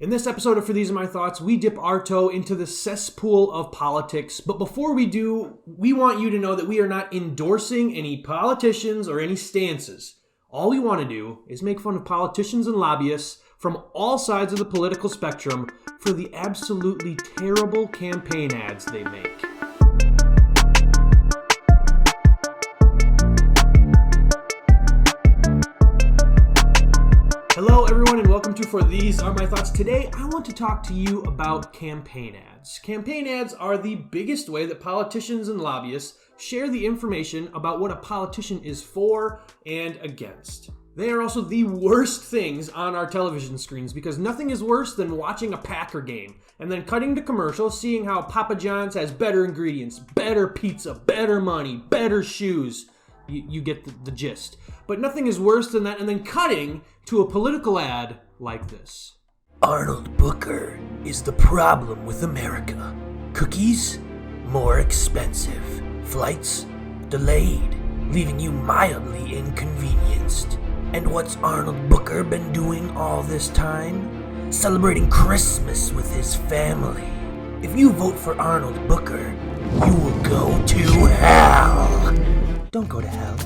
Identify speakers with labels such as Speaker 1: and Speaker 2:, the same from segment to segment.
Speaker 1: In this episode of For These Are My Thoughts, we dip our toe into the cesspool of politics. But before we do, we want you to know that we are not endorsing any politicians or any stances. All we want to do is make fun of politicians and lobbyists from all sides of the political spectrum for the absolutely terrible campaign ads they make. Hello everyone and welcome to For These Are My Thoughts. Today I want to talk to you about campaign ads. Campaign ads are the biggest way that politicians and lobbyists share the information about what a politician is for and against. They are also the worst things on our television screens because nothing is worse than watching a Packer game and then cutting to commercial, seeing how Papa John's has better ingredients, better pizza, better money, better shoes. You get the gist. But nothing is worse than that, and then cutting to a political ad like this.
Speaker 2: Arnold Booker is the problem with America. Cookies, more expensive. Flights, delayed, leaving you mildly inconvenienced. And what's Arnold Booker been doing all this time? Celebrating Christmas with his family. If you vote for Arnold Booker, you will go to hell. Don't go to hell.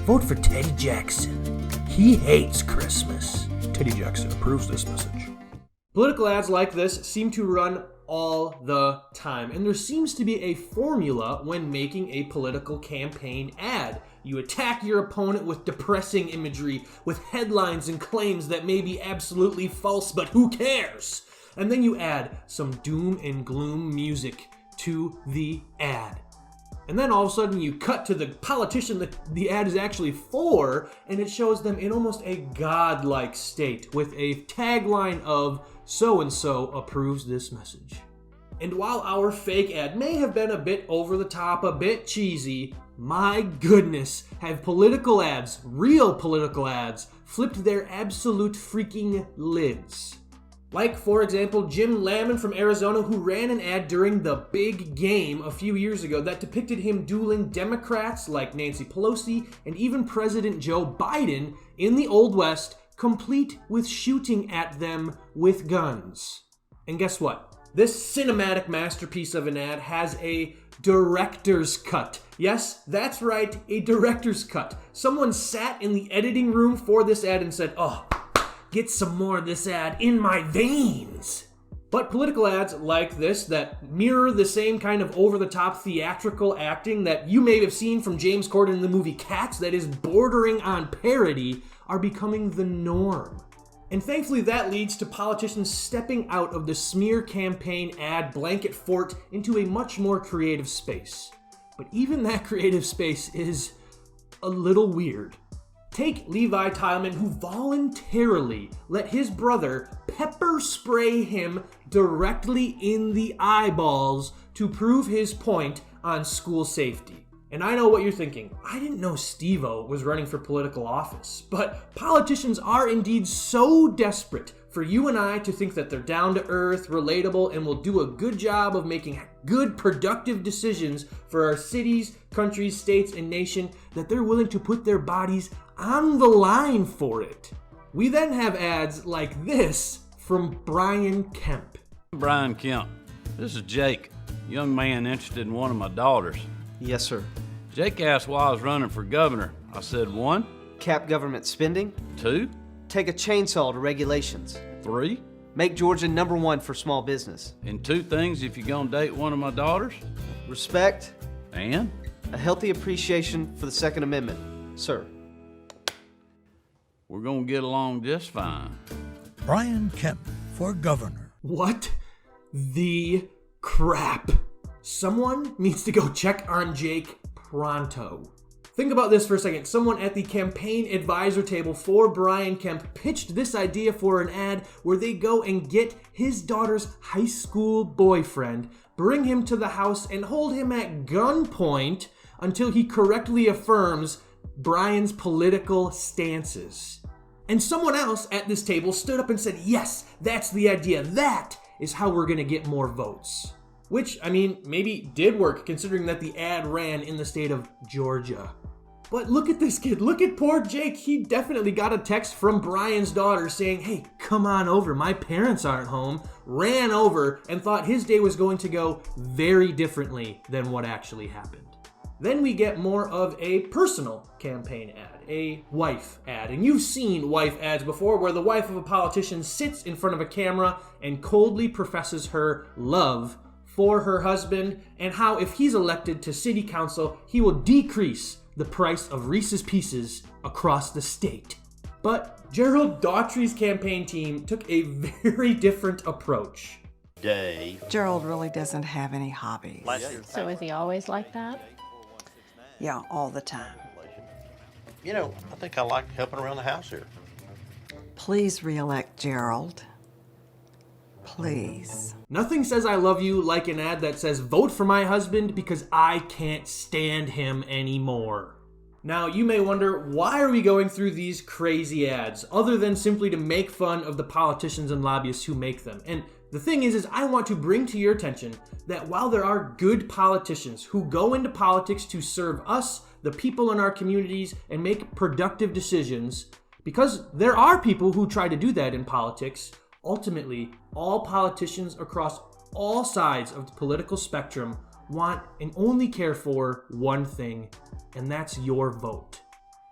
Speaker 2: Vote for Teddy Jackson. He hates Christmas. Teddy Jackson approves this message.
Speaker 1: Political ads like this seem to run all the time, and there seems to be a formula when making a political campaign ad. You attack your opponent with depressing imagery, with headlines and claims that may be absolutely false, but who cares? And then you add some doom and gloom music to the ad. And then all of a sudden you cut to the politician that the ad is actually for, and it shows them in almost a godlike state with a tagline of "so-and-so approves this message." And while our fake ad may have been a bit over the top, a bit cheesy, my goodness, have political ads, real political ads, flipped their absolute freaking lids. Like, for example, Jim Lamon from Arizona, who ran an ad during the big game a few years ago that depicted him dueling Democrats like Nancy Pelosi and even President Joe Biden in the Old West, complete with shooting at them with guns. And guess what? This cinematic masterpiece of an ad has a director's cut. Yes, that's right, a director's cut. Someone sat in the editing room for this ad and said, get some more of this ad in my veins. But political ads like this that mirror the same kind of over-the-top theatrical acting that you may have seen from James Corden in the movie Cats that is bordering on parody are becoming the norm. And thankfully that leads to politicians stepping out of the smear campaign ad blanket fort into a much more creative space. But even that creative space is a little weird. Take Levi Tileman, who voluntarily let his brother pepper spray him directly in the eyeballs to prove his point on school safety. And I know what you're thinking. I didn't know Steve-O was running for political office. But politicians are indeed so desperate for you and I to think that they're down to earth, relatable, and will do a good job of making good, productive decisions for our cities, countries, states, and nation that they're willing to put their bodies on the line for it. We then have ads like this from Brian Kemp.
Speaker 3: Brian Kemp. This is Jake, young man interested in one of my daughters.
Speaker 4: Yes, sir.
Speaker 3: Jake asked why I was running for governor. I said 1,
Speaker 4: Cap government spending.
Speaker 3: 2,
Speaker 4: Take a chainsaw to regulations.
Speaker 3: 3,
Speaker 4: Make Georgia #1 for small business.
Speaker 3: and 2 things if you're gonna date one of my daughters.
Speaker 4: Respect,
Speaker 3: And
Speaker 4: a healthy appreciation for the Second Amendment, sir.
Speaker 3: we're gonna get along just fine.
Speaker 5: Brian Kemp for governor.
Speaker 1: What the crap? Someone needs to go check on Jake pronto. Think about this for a second. Someone at the campaign advisor table for Brian Kemp pitched this idea for an ad where they go and get his daughter's high school boyfriend, bring him to the house, and hold him at gunpoint until he correctly affirms Brian's political stances. And someone else at this table stood up and said, yes, that's the idea. That is how we're going to get more votes. Which, I mean, maybe did work considering that the ad ran in the state of Georgia. But look at this kid. Look at poor Jake. He definitely got a text from Brian's daughter saying, hey, come on over. My parents aren't home. Ran over and thought his day was going to go very differently than what actually happened. Then we get more of a personal campaign ad, a wife ad. And you've seen wife ads before where the wife of a politician sits in front of a camera and coldly professes her love for her husband, and how if he's elected to city council, he will decrease the price of Reese's Pieces across the state. But Gerald Daughtry's campaign team took a very different approach.
Speaker 6: Gerald really doesn't have any hobbies.
Speaker 7: So is he always like that?
Speaker 6: Yeah, all the time.
Speaker 8: You know, I think I like helping around the house here.
Speaker 6: Please re-elect Gerald. Please.
Speaker 1: Nothing says I love you like an ad that says vote for my husband because I can't stand him anymore. Now, you may wonder, why are we going through these crazy ads other than simply to make fun of the politicians and lobbyists who make them? And the thing is I want to bring to your attention that while there are good politicians who go into politics to serve us, the people in our communities, and make productive decisions, because there are people who try to do that in politics, ultimately, all politicians across all sides of the political spectrum want and only care for one thing, and that's your vote.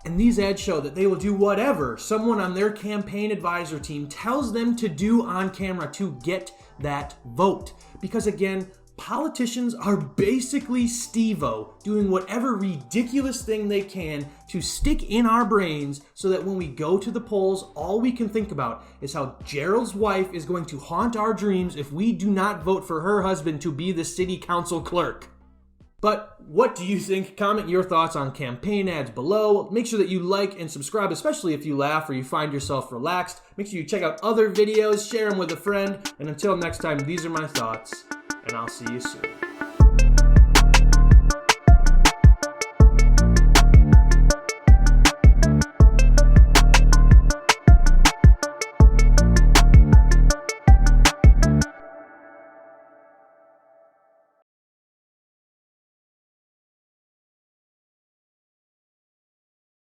Speaker 1: And these ads show that they will do whatever someone on their campaign advisor team tells them to do on camera to get that vote. Because again, politicians are basically Steve-O, doing whatever ridiculous thing they can to stick in our brains so that when we go to the polls, all we can think about is how Gerald's wife is going to haunt our dreams if we do not vote for her husband to be the city council clerk. But what do you think? Comment your thoughts on campaign ads below. Make sure that you like and subscribe, especially if you laugh or you find yourself relaxed. Make sure you check out other videos, share them with a friend, and until next time, these are my thoughts, and I'll see you soon.